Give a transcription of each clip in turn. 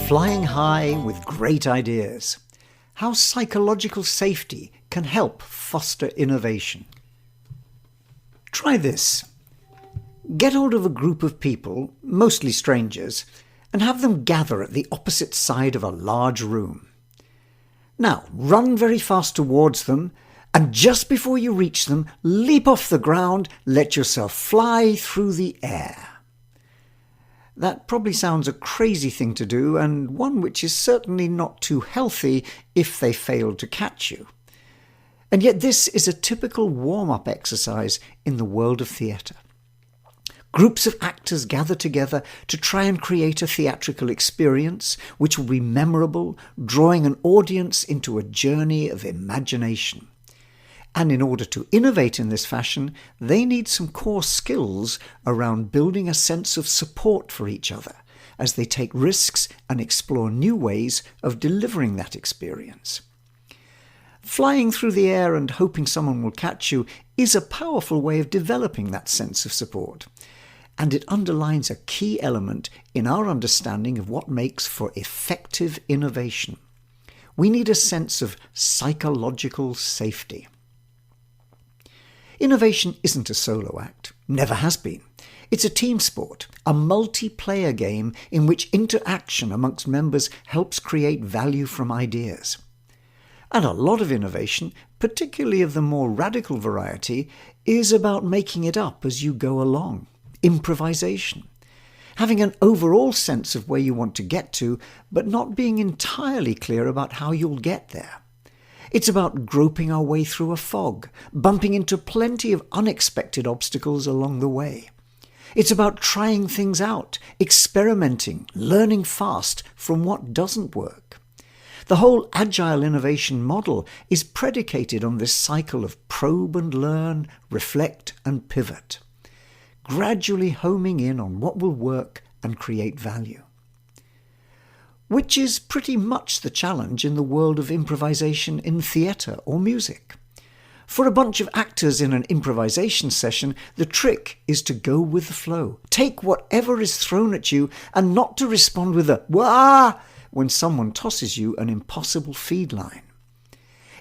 Flying high with great ideas. How psychological safety can help foster innovation. Try this. Get hold of a group of people, mostly strangers, and have them gather at the opposite side of a large room. Now, run very fast towards them, and just before you reach them, leap off the ground, let yourself fly through the air. That probably sounds a crazy thing to do, and one which is certainly not too healthy if they fail to catch you. And yet this is a typical warm-up exercise in the world of theatre. Groups of actors gather together to try and create a theatrical experience which will be memorable, drawing an audience into a journey of imagination. And in order to innovate in this fashion, they need some core skills around building a sense of support for each other as they take risks and explore new ways of delivering that experience. Flying through the air and hoping someone will catch you is a powerful way of developing that sense of support, and it underlines a key element in our understanding of what makes for effective innovation. We need a sense of psychological safety. Innovation isn't a solo act, never has been. It's a team sport, a multiplayer game in which interaction amongst members helps create value from ideas. And a lot of innovation, particularly of the more radical variety, is about making it up as you go along. Improvisation. Having an overall sense of where you want to get to, but not being entirely clear about how you'll get there. It's about groping our way through a fog, bumping into plenty of unexpected obstacles along the way. It's about trying things out, experimenting, learning fast from what doesn't work. The whole agile innovation model is predicated on this cycle of probe and learn, reflect and pivot, gradually homing in on what will work and create value. Which is pretty much the challenge in the world of improvisation in theatre or music. For a bunch of actors in an improvisation session, the trick is to go with the flow. Take whatever is thrown at you and not to respond with a "wah" when someone tosses you an impossible feed line.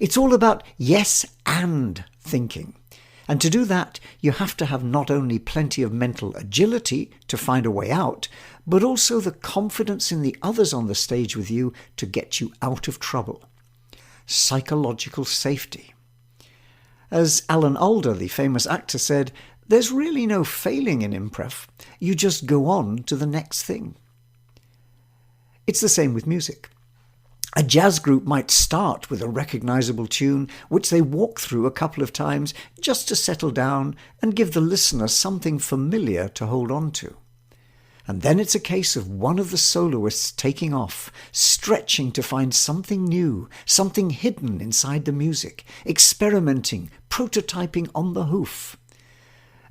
It's all about yes and thinking. And to do that, you have to have not only plenty of mental agility to find a way out, but also the confidence in the others on the stage with you to get you out of trouble. Psychological safety. As Alan Alda, the famous actor, said, there's really no failing in improv. You just go on to the next thing. It's the same with music. A jazz group might start with a recognizable tune which they walk through a couple of times just to settle down and give the listener something familiar to hold on to. And then it's a case of one of the soloists taking off, stretching to find something new, something hidden inside the music, experimenting, prototyping on the hoof.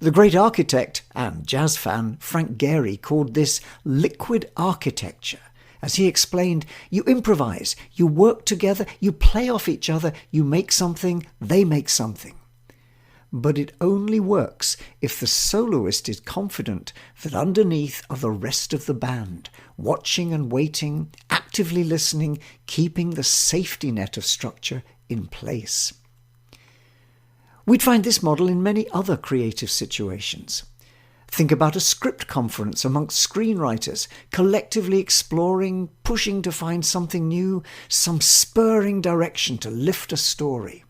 The great architect and jazz fan Frank Gehry called this liquid architecture. As he explained, you improvise, you work together, you play off each other, you make something, they make something. But it only works if the soloist is confident that underneath are the rest of the band, watching and waiting, actively listening, keeping the safety net of structure in place. We'd find this model in many other creative situations. Think about a script conference amongst screenwriters, collectively exploring, pushing to find something new, some spurring direction to lift a story.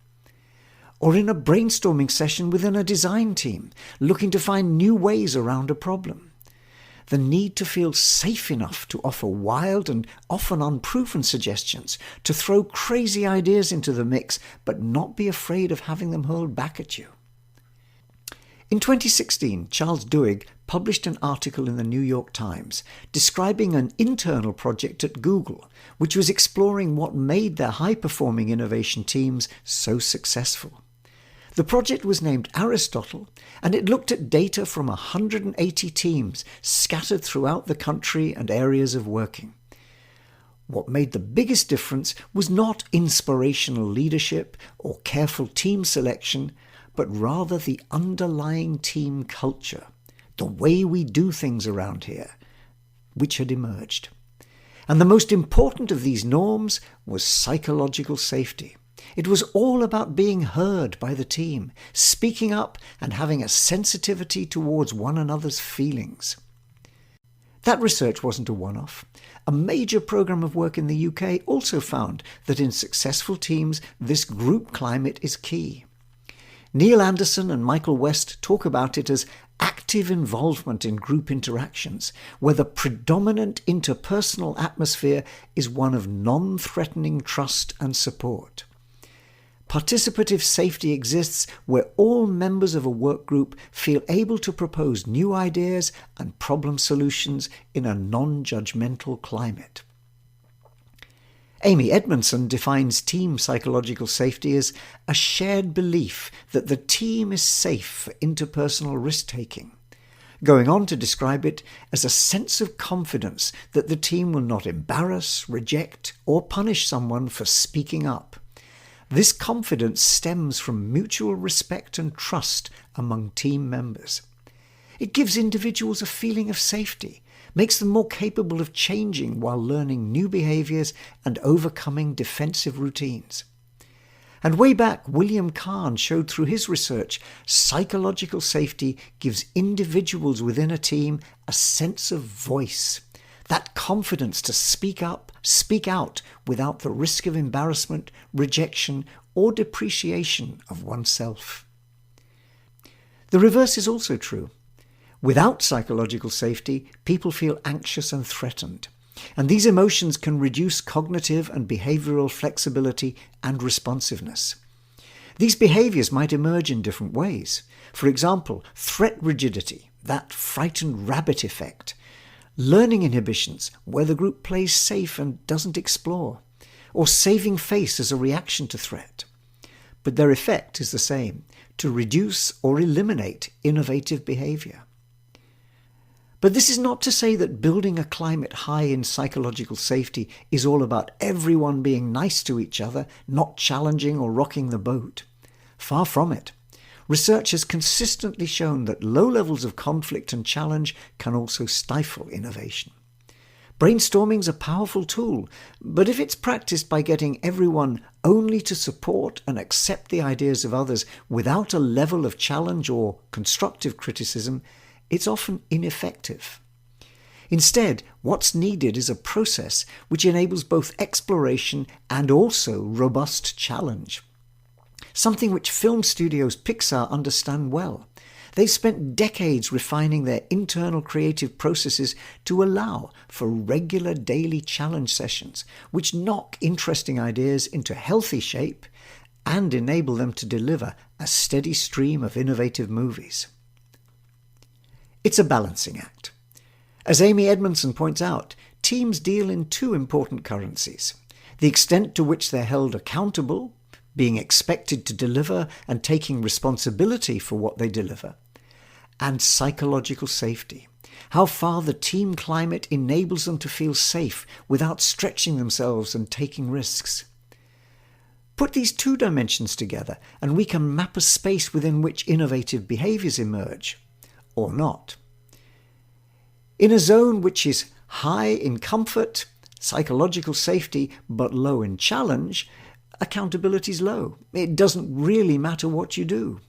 Or in a brainstorming session within a design team, looking to find new ways around a problem. The need to feel safe enough to offer wild and often unproven suggestions, to throw crazy ideas into the mix, but not be afraid of having them hurled back at you. In 2016, Charles Duhigg published an article in the New York Times describing an internal project at Google, which was exploring what made their high-performing innovation teams so successful. The project was named Aristotle, and it looked at data from 180 teams scattered throughout the country and areas of working. What made the biggest difference was not inspirational leadership or careful team selection, but rather the underlying team culture, the way we do things around here, which had emerged. And the most important of these norms was psychological safety. It was all about being heard by the team, speaking up and having a sensitivity towards one another's feelings. That research wasn't a one-off. A major program of work in the UK also found that in successful teams, this group climate is key. Neil Anderson and Michael West talk about it as active involvement in group interactions, where the predominant interpersonal atmosphere is one of non-threatening trust and support. Participative safety exists where all members of a work group feel able to propose new ideas and problem solutions in a non-judgmental climate. Amy Edmondson defines team psychological safety as a shared belief that the team is safe for interpersonal risk-taking, going on to describe it as a sense of confidence that the team will not embarrass, reject, or punish someone for speaking up. This confidence stems from mutual respect and trust among team members. It gives individuals a feeling of safety, makes them more capable of changing while learning new behaviours and overcoming defensive routines. And way back, William Kahn showed through his research, psychological safety gives individuals within a team a sense of voice, that confidence to speak up, speak out without the risk of embarrassment, rejection, or depreciation of oneself. The reverse is also true. Without psychological safety, people feel anxious and threatened, and these emotions can reduce cognitive and behavioral flexibility and responsiveness. These behaviors might emerge in different ways. For example, threat rigidity, that frightened rabbit effect, learning inhibitions, where the group plays safe and doesn't explore, or saving face as a reaction to threat. But their effect is the same, to reduce or eliminate innovative behavior. But this is not to say that building a climate high in psychological safety is all about everyone being nice to each other, not challenging or rocking the boat. Far from it. Research has consistently shown that low levels of conflict and challenge can also stifle innovation. Brainstorming is a powerful tool, but if it's practiced by getting everyone only to support and accept the ideas of others without a level of challenge or constructive criticism, it's often ineffective. Instead, what's needed is a process which enables both exploration and also robust challenge. Something which film studios Pixar understand well. They've spent decades refining their internal creative processes to allow for regular daily challenge sessions, which knock interesting ideas into healthy shape and enable them to deliver a steady stream of innovative movies. It's a balancing act. As Amy Edmondson points out, teams deal in two important currencies: the extent to which they're held accountable, being expected to deliver and taking responsibility for what they deliver, and psychological safety, how far the team climate enables them to feel safe without stretching themselves and taking risks. Put these two dimensions together and we can map a space within which innovative behaviours emerge, or not. In a zone which is high in comfort, psychological safety, but low in challenge, accountability is low. It doesn't really matter what you do.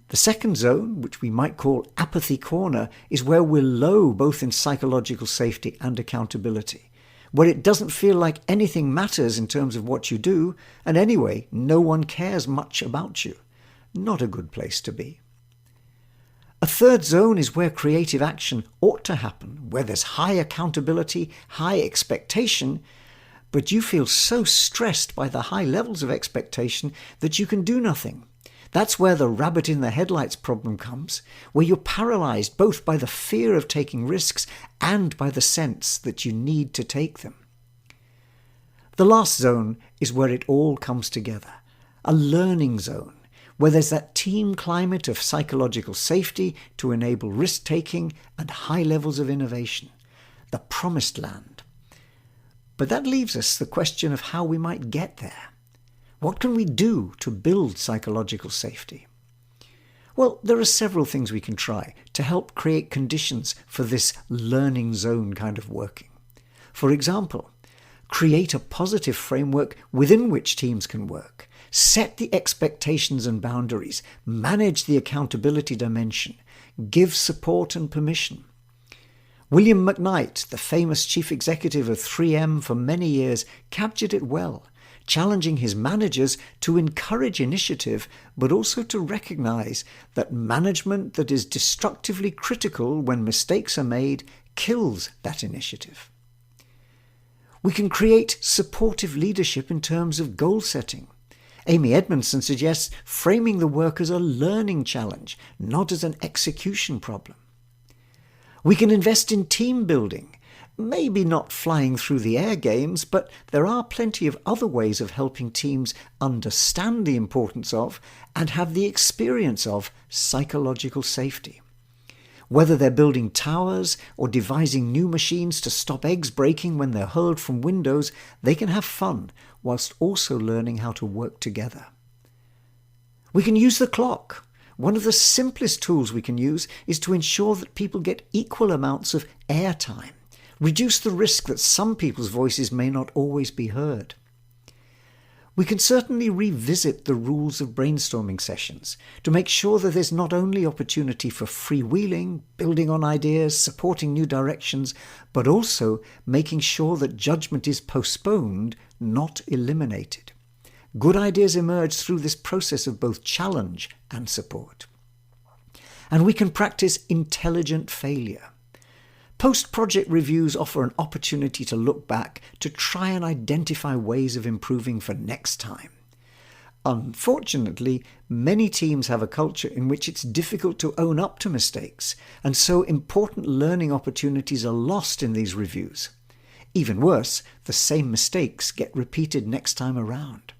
The second zone, which we might call apathy corner, is where we're low both in psychological safety and accountability, where it doesn't feel like anything matters in terms of what you do, and anyway, no one cares much about you. Not a good place to be. A third zone is where creative action ought to happen, where there's high accountability, high expectation, but you feel so stressed by the high levels of expectation that you can do nothing. That's where the rabbit in the headlights problem comes, where you're paralyzed both by the fear of taking risks and by the sense that you need to take them. The last zone is where it all comes together, a learning zone, where there's that team climate of psychological safety to enable risk-taking and high levels of innovation, the promised land. But that leaves us the question of how we might get there. What can we do to build psychological safety? Well, there are several things we can try to help create conditions for this learning zone kind of working. For example, create a positive framework within which teams can work. Set the expectations and boundaries. Manage the accountability dimension. Give support and permission. William McKnight, the famous chief executive of 3M for many years, captured it well, challenging his managers to encourage initiative, but also to recognize that management that is destructively critical when mistakes are made kills that initiative. We can create supportive leadership in terms of goal setting. Amy Edmondson suggests framing the work as a learning challenge, not as an execution problem. We can invest in team building, maybe not flying through the air games, but there are plenty of other ways of helping teams understand the importance of and have the experience of psychological safety. Whether they're building towers or devising new machines to stop eggs breaking when they're hurled from windows, they can have fun whilst also learning how to work together. We can use the clock. One of the simplest tools we can use is to ensure that people get equal amounts of airtime, reduce the risk that some people's voices may not always be heard. We can certainly revisit the rules of brainstorming sessions to make sure that there's not only opportunity for freewheeling, building on ideas, supporting new directions, but also making sure that judgment is postponed, not eliminated. Good ideas emerge through this process of both challenge and support. And we can practice intelligent failure. Post-project reviews offer an opportunity to look back to try and identify ways of improving for next time. Unfortunately, many teams have a culture in which it's difficult to own up to mistakes, and so important learning opportunities are lost in these reviews. Even worse, the same mistakes get repeated next time around.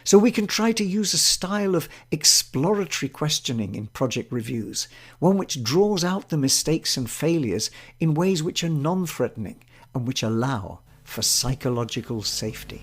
So we can try to use a style of exploratory questioning in project reviews, one which draws out the mistakes and failures in ways which are non-threatening and which allow for psychological safety.